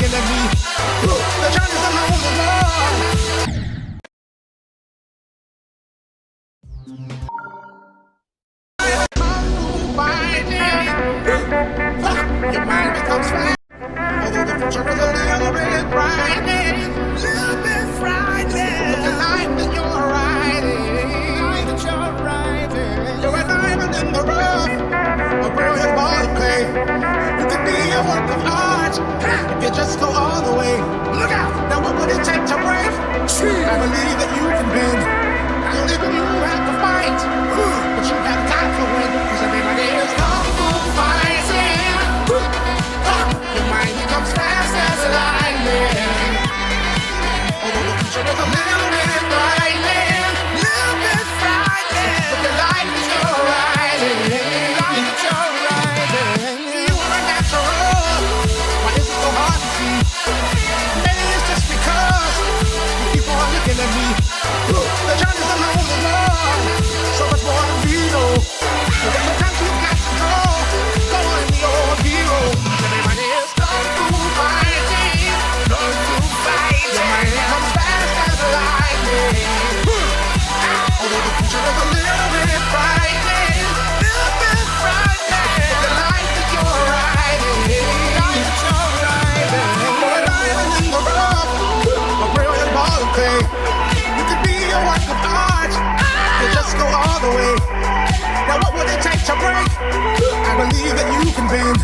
looking at me. The journey's a lonely one. Your mind becomes flat. Although the future is a little bit frightening, look at life that you're riding, you're an diamond in the rough, a brilliant ball of clay. You could be a work of art if you just go all the way. Look out! Now what would it take to break? I believe that you can bend. I believe that you have to fight, but you have got to win. 'Cause everybody is kung fu fighting. Your mind becomes fast as lightning. Although the future is a little bit frightening, but the life that you're riding, you are a natural. Why is it so hard to see? Maybe it's just because you keep on looking at me. The journey's a lonely one, so much more than we know. But sometimes you got to go and be your hero. Everybody is kung fu fighting. Your mind comes fast as lightning. Although the future is a little bit frightening, but the life that you're riding, you're a diamond in the rough, a brilliant ball of clay. You could be a work of art, you just go all the way. Now what would it take to break? I believe that you can bend.